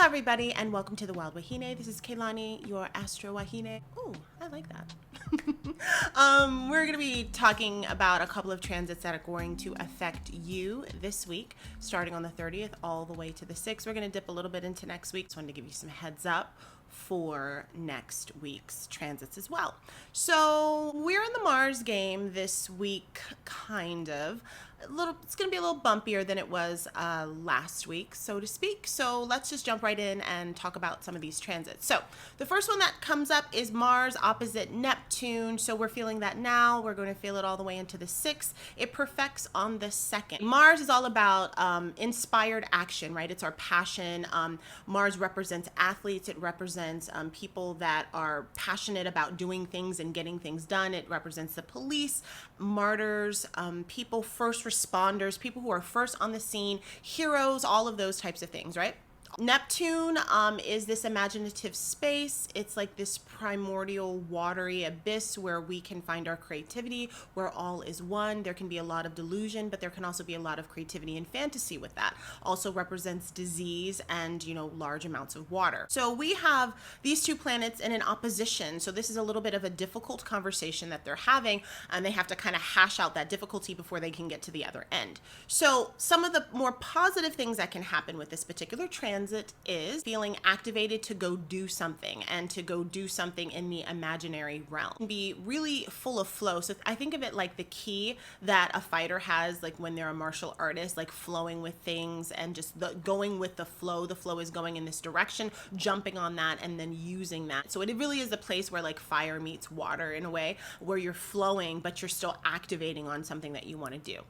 Aloha everybody and welcome to the Wild Wahine. This is Kaylani, your Astro Wahine. Ooh, I like that. We're going to be talking about a couple of transits that are going to affect you this week, starting on the 30th all the way to the 6th. We're going to dip a little bit into next week. Just wanted to give you some heads up for next week's transits as well. So we're in the Mars game this week, kind of. It's going to be a little bumpier than it was last week, so to speak. So let's just jump right in and talk about some of these transits. So the first one that comes up is Mars opposite Neptune. So we're feeling that now. We're going to feel it all the way into the 6th. It perfects on the 2nd. Mars is all about inspired action, right? It's our passion. Mars represents athletes. It represents people that are passionate about doing things and getting things done. It represents the police, martyrs, people first responders, people who are first on the scene, heroes, all of those types of things, right? Neptune is this imaginative space. It's like this primordial watery abyss where we can find our creativity, where all is one. There can be a lot of delusion, but there can also be a lot of creativity and fantasy with that. Also represents disease and, large amounts of water. So we have these two planets in an opposition. So this is a little bit of a difficult conversation that they're having, and they have to kind of hash out that difficulty before they can get to the other end. So some of the more positive things that can happen with this particular transit is feeling activated to go do something and to go do something in the imaginary realm. Be really full of flow. So I think of it like the key that a fighter has, like when they're a martial artist, like flowing with things and just going with the flow. The flow is going in this direction, jumping on that and then using that. So it really is a place where like fire meets water in a way, where you're flowing, but you're still activating on something that you want to do.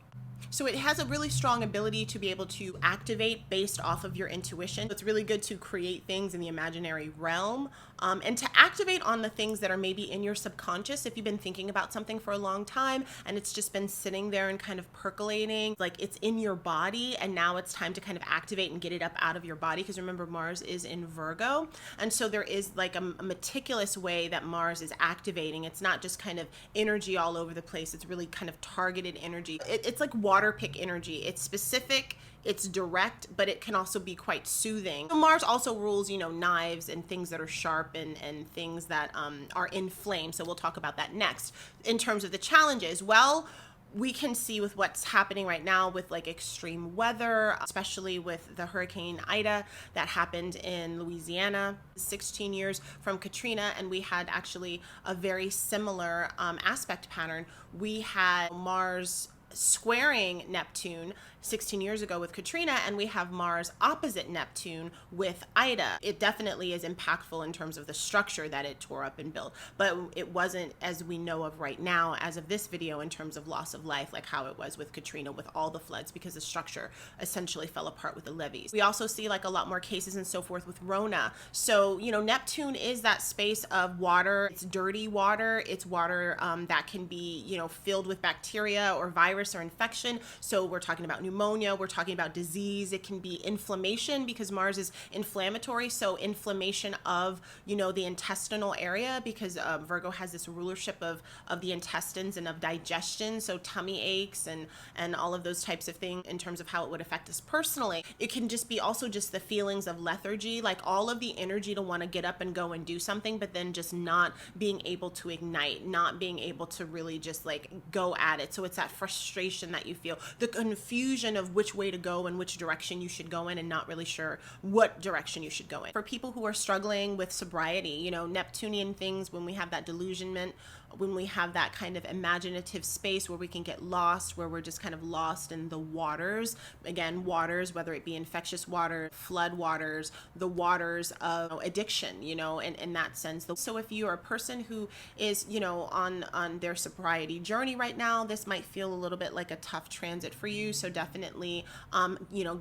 So it has a really strong ability to be able to activate based off of your intuition. It's really good to create things in the imaginary realm and to activate on the things that are maybe in your subconscious. If you've been thinking about something for a long time and it's just been sitting there and kind of percolating, like it's in your body and now it's time to kind of activate and get it up out of your body. Because remember, Mars is in Virgo. And so there is like a meticulous way that Mars is activating. It's not just kind of energy all over the place. It's really kind of targeted energy. It's like water pick energy. It's specific, it's direct, but it can also be quite soothing. So Mars also rules, knives and things that are sharp and things that are in flame. So we'll talk about that next. In terms of the challenges, well, we can see with what's happening right now with like extreme weather, especially with the Hurricane Ida that happened in Louisiana 16 years from Katrina. And we had actually a very similar aspect pattern. We had Mars squaring Neptune 16 years ago with Katrina, and we have Mars opposite Neptune with Ida. It definitely is impactful in terms of the structure that it tore up and built, but it wasn't as we know of right now as of this video in terms of loss of life, like how it was with Katrina with all the floods, because the structure essentially fell apart with the levees. We also see like a lot more cases and so forth with Rona. So, Neptune is that space of water. It's dirty water. It's water that can be, filled with bacteria or virus or infection. So we're talking about pneumonia, we're talking about disease. It can be inflammation because Mars is inflammatory. So inflammation of, the intestinal area, because Virgo has this rulership of the intestines and of digestion. So tummy aches and all of those types of things in terms of how it would affect us personally. It can just be also just the feelings of lethargy, like all of the energy to want to get up and go and do something, but then just not being able to ignite, not being able to really just like go at it. So it's that frustration that you feel, the confusion of which way to go and which direction you should go in and not really sure what direction you should go in. For people who are struggling with sobriety, Neptunian things, when we have that delusionment, when we have that kind of imaginative space where we can get lost, where we're just kind of lost in the waters, again, waters, whether it be infectious water, flood waters, the waters of addiction, in that sense. So if you're a person who is, on their sobriety journey right now, this might feel a little bit like a tough transit for you. So definitely,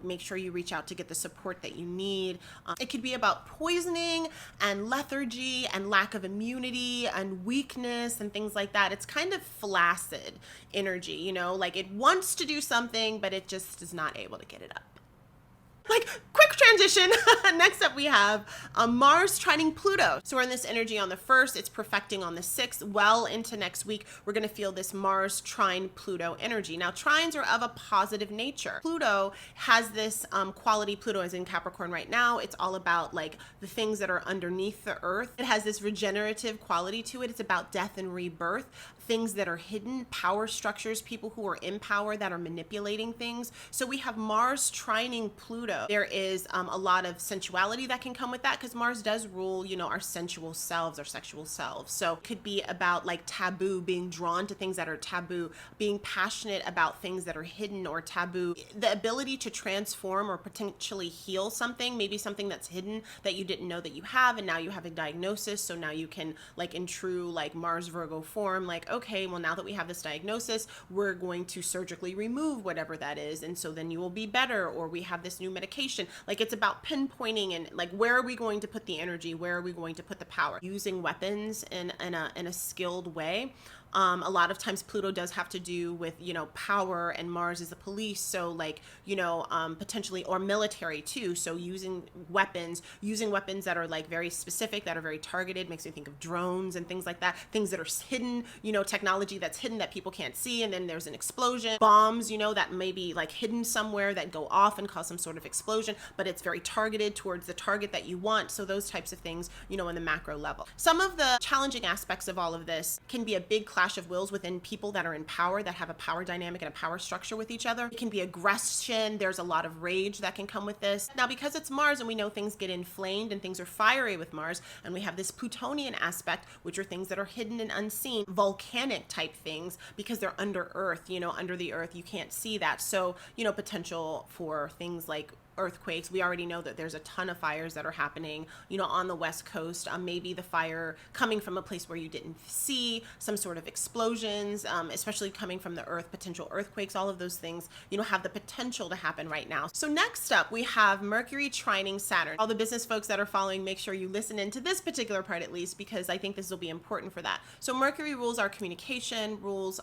make sure you reach out to get the support that you need. It could be about poisoning and lethargy and lack of immunity and weakness and things like that. It's kind of flaccid energy, like it wants to do something, but it just is not able to get it up. Like, quick transition. Next up, we have Mars trining Pluto. So we're in this energy on the 1st. It's perfecting on the 6th. Well into next week, we're going to feel this Mars trine Pluto energy. Now, trines are of a positive nature. Pluto has this quality. Pluto is in Capricorn right now. It's all about like the things that are underneath the earth. It has this regenerative quality to it. It's about death and rebirth, things that are hidden, power structures, people who are in power that are manipulating things. So we have Mars trining Pluto. There is a lot of sensuality that can come with that, because Mars does rule, you know, our sensual selves, our sexual selves. So it could be about like taboo, being drawn to things that are taboo, being passionate about things that are hidden or taboo, the ability to transform or potentially heal something, maybe something that's hidden that you didn't know that you have, and now you have a diagnosis. So now you can, like in true like Mars Virgo form, like, okay, well, now that we have this diagnosis, we're going to surgically remove whatever that is, and so then you will be better, or we have this new medication. Like, it's about pinpointing and like, where are we going to put the energy, where are we going to put the power, using weapons in a skilled way. A lot of times Pluto does have to do with, you know, power, and Mars is the police. So like, you know, potentially, or military too. So using weapons that are like very specific, that are very targeted, makes me think of drones and things like that, things that are hidden, you know, technology that's hidden that people can't see. And then there's an explosion, bombs, you know, that may be like hidden somewhere that go off and cause some sort of explosion, but it's very targeted towards the target that you want. So those types of things, you know, in the macro level. Some of the challenging aspects of all of this can be a big clash of wills within people that are in power, that have a power dynamic and a power structure with each other. It can be aggression. There's a lot of rage that can come with this. Now, because it's Mars and we know things get inflamed and things are fiery with Mars, and we have this Plutonian aspect, which are things that are hidden and unseen, volcanic type things, because they're under earth, you know, under the earth, you can't see that. So, you know, potential for things like earthquakes. We already know that there's a ton of fires that are happening, you know, on the West Coast. Maybe the fire coming from a place where you didn't see, some sort of explosions, especially coming from the earth, potential earthquakes, all of those things, you know, have the potential to happen right now. So next up, we have Mercury trining Saturn. All the business folks that are following, make sure you listen into this particular part at least, because I think this will be important for that. So Mercury rules our communication, rules,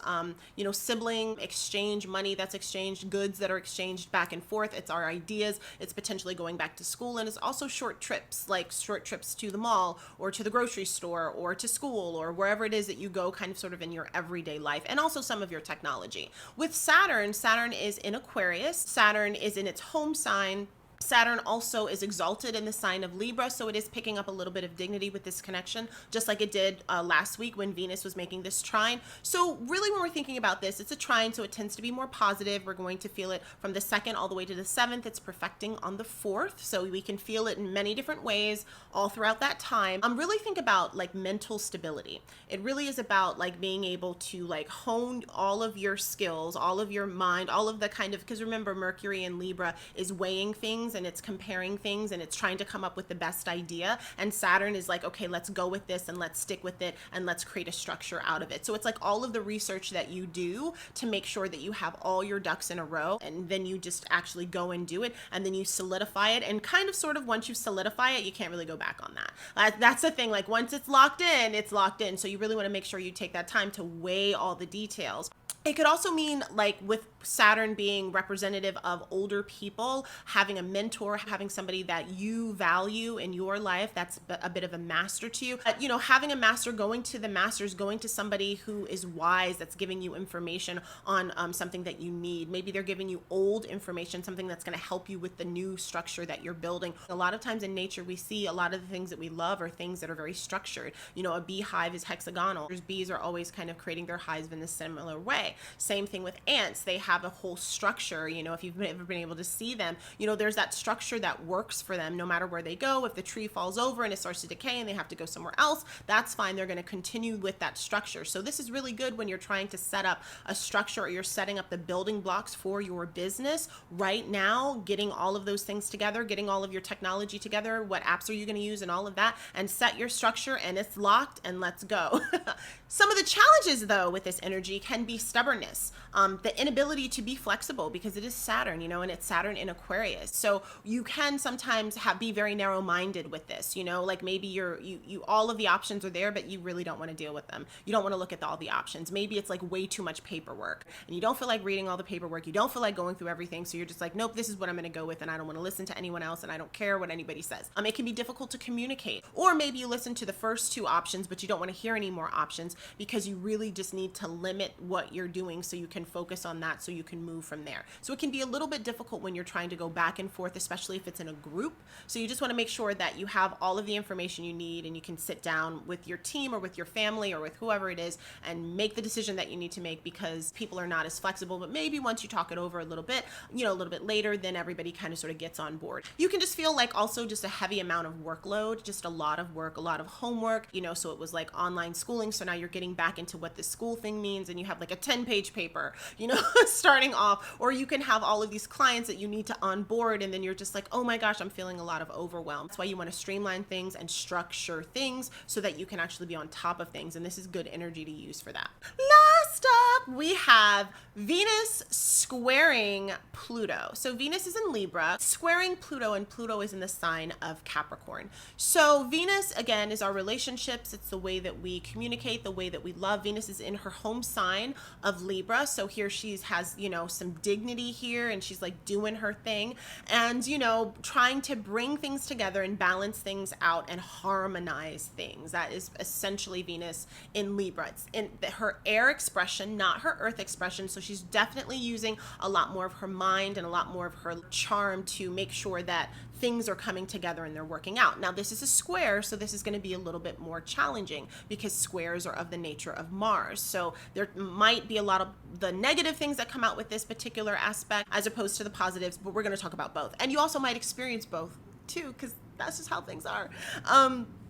you know, sibling exchange, money that's exchanged, goods that are exchanged back and forth. It's our ideas. It's potentially going back to school, and it's also short trips, like short trips to the mall or to the grocery store or to school or wherever it is that you go, kind of sort of in your everyday life, and also some of your technology. With Saturn, Saturn is in Aquarius. Saturn is in its home sign. Saturn also is exalted in the sign of Libra, so it is picking up a little bit of dignity with this connection, just like it did last week when Venus was making this trine. So really, when we're thinking about this, it's a trine, so it tends to be more positive. We're going to feel it from the 2nd all the way to the 7th. It's perfecting on the 4th, so we can feel it in many different ways all throughout that time. Really think about like mental stability. It really is about like being able to like hone all of your skills, all of your mind, all of the kind of, because remember, Mercury in Libra is weighing things, and it's comparing things, and it's trying to come up with the best idea. And Saturn is like, okay, let's go with this and let's stick with it and let's create a structure out of it. So it's like all of the research that you do to make sure that you have all your ducks in a row, and then you just actually go and do it, and then you solidify it, and kind of sort of once you solidify it, you can't really go back on that. That's the thing, like once it's locked in, it's locked in. So you really want to make sure you take that time to weigh all the details. It could also mean, like with Saturn being representative of older people, having a mentor, having somebody that you value in your life that's a bit of a master to you. You know, having a master, going to the masters, going to somebody who is wise, that's giving you information on something that you need. Maybe they're giving you old information, something that's going to help you with the new structure that you're building. A lot of times in nature, we see a lot of the things that we love are things that are very structured. You know, a beehive is hexagonal. Bees are always kind of creating their hives in a similar way. Same thing with ants. They have a whole structure. You know, if you've ever been able to see them, you know, there's that structure that works for them no matter where they go. If the tree falls over and it starts to decay and they have to go somewhere else, that's fine. They're going to continue with that structure. So this is really good when you're trying to set up a structure, or you're setting up the building blocks for your business right now, getting all of those things together, getting all of your technology together, what apps are you going to use and all of that, and set your structure, and it's locked, and let's go. Some of the challenges though with this energy can be stubbornness. stubbornness, the inability to be flexible because it is Saturn, you know, and it's Saturn in Aquarius. So you can sometimes be very narrow-minded with this, you know, like maybe you all of the options are there, but you really don't want to deal with them. You don't want to look at all the options. Maybe it's like way too much paperwork and you don't feel like reading all the paperwork. You don't feel like going through everything. So you're just like, nope, this is what I'm going to go with. And I don't want to listen to anyone else. And I don't care what anybody says. It can be difficult to communicate, or maybe you listen to the first two options, but you don't want to hear any more options because you really just need to limit what you're doing so you can focus on that, so you can move from there. So it can be a little bit difficult when you're trying to go back and forth, especially if it's in a group. So you just want to make sure that you have all of the information you need and you can sit down with your team or with your family or with whoever it is and make the decision that you need to make, because people are not as flexible. But maybe once you talk it over a little bit, you know, a little bit later, then everybody kind of sort of gets on board. You can just feel like also just a heavy amount of workload, just a lot of work, a lot of homework, you know, so it was like online schooling. So now you're getting back into what the school thing means and you have like a 10-page paper, you know, starting off, or you can have all of these clients that you need to onboard and then you're just like, oh my gosh, I'm feeling a lot of overwhelm. That's why you want to streamline things and structure things so that you can actually be on top of things. And this is good energy to use for that. Last up, we have Venus squaring Pluto. So Venus is in Libra, squaring Pluto, and Pluto is in the sign of Capricorn. So Venus, again, is our relationships. It's the way that we communicate, the way that we love. Venus is in her home sign of Libra. So here she has, you know, some dignity here and she's like doing her thing and, you know, trying to bring things together and balance things out and harmonize things. That is essentially Venus in Libra. It's in her air expression, not her earth expression. So she's definitely using a lot more of her mind and a lot more of her charm to make sure that things are coming together and they're working out. Now, this is a square, so this is going to be a little bit more challenging because squares are of the nature of Mars. So there might be a lot of the negative things that come out with this particular aspect as opposed to the positives, but we're going to talk about both. And you also might experience both too, because that's just how things are.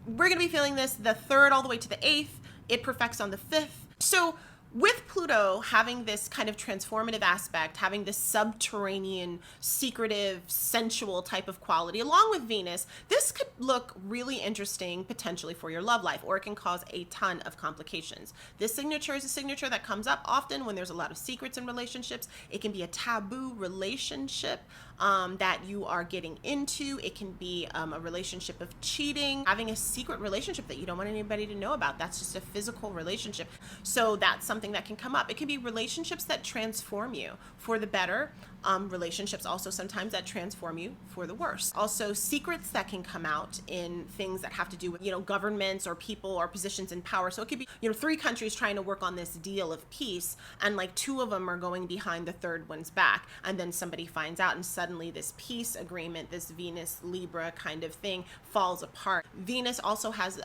We're going to be feeling this the 3rd all the way to the 8th. It perfects on the 5th. So with Pluto having this kind of transformative aspect, having this subterranean, secretive, sensual type of quality, along with Venus, this could look really interesting potentially for your love life, or it can cause a ton of complications. This signature is a signature that comes up often when there's a lot of secrets in relationships. It can be a taboo relationship that you are getting into. It can be a relationship of cheating, having a secret relationship that you don't want anybody to know about. That's just a physical relationship. So that's something that can come up. It can be relationships that transform you for the better. Relationships also sometimes that transform you for the worse. Also secrets that can come out in things that have to do with, you know, governments or people or positions in power. So it could be, you know, 3 countries trying to work on this deal of peace and like 2 of them are going behind the 3rd one's back. And then somebody finds out and suddenly this peace agreement, this Venus Libra kind of thing falls apart. Venus also has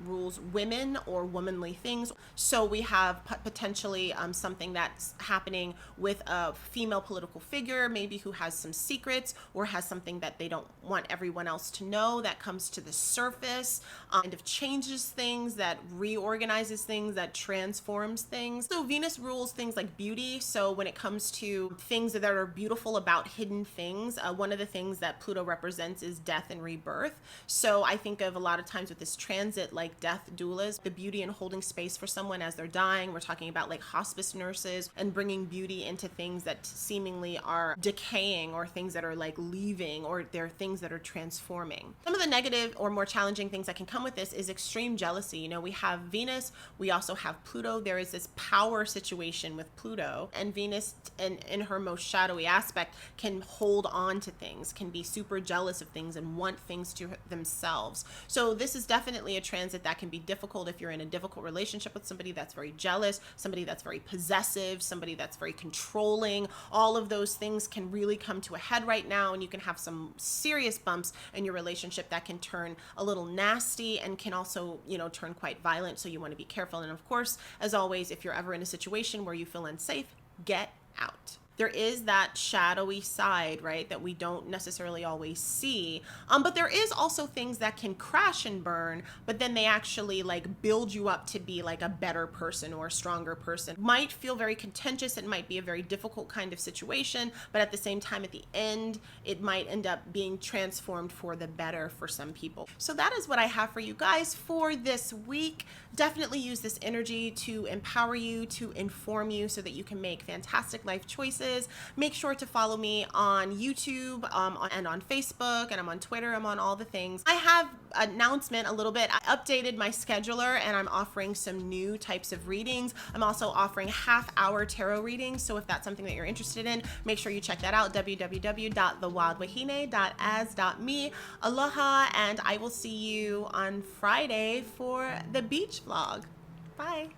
rules women or womanly things. So we have potentially something that's happening with a female political figure, maybe who has some secrets or has something that they don't want everyone else to know, that comes to the surface, kind of changes things, that reorganizes things, that transforms things. So Venus rules things like beauty. So when it comes to things that are beautiful about hidden things, one of the things that Pluto represents is death and rebirth. So I think of a lot of times with this transit like death doulas, the beauty in holding space for someone as they're dying. We're talking about like hospice nurses and bringing beauty into things that seemingly are decaying or things that are like leaving, or they're things that are transforming. Some of the negative or more challenging things that can come with this is extreme jealousy. You know, we have Venus, we also have Pluto. There is this power situation with Pluto, and Venus in her most shadowy aspect can hold on to things, can be super jealous of things and want things to themselves. So this is definitely a transit that can be difficult if you're in a difficult relationship with somebody that's very jealous, somebody that's very possessive, somebody that's very controlling. All of those things can really come to a head right now, and you can have some serious bumps in your relationship that can turn a little nasty and can also, you know, turn quite violent. So you want to be careful. And of course, as always, if you're ever in a situation where you feel unsafe, get out. there is that shadowy side, right, that we don't necessarily always see. But there is also things that can crash and burn, but then they actually like build you up to be like a better person or a stronger person. Might feel very contentious. It might be a very difficult kind of situation, but at the same time, at the end, it might end up being transformed for the better for some people. So that is what I have for you guys for this week. Definitely use this energy to empower you, to inform you so that you can make fantastic life choices. Make sure to follow me on YouTube and on Facebook, and I'm on Twitter. I'm on all the things. I have an announcement a little bit. I updated my scheduler and I'm offering some new types of readings. I'm also offering half-hour tarot readings. So if that's something that you're interested in, make sure you check that out, www.thewildwahine.as.me. Aloha, and I will see you on Friday for the beach vlog. Bye.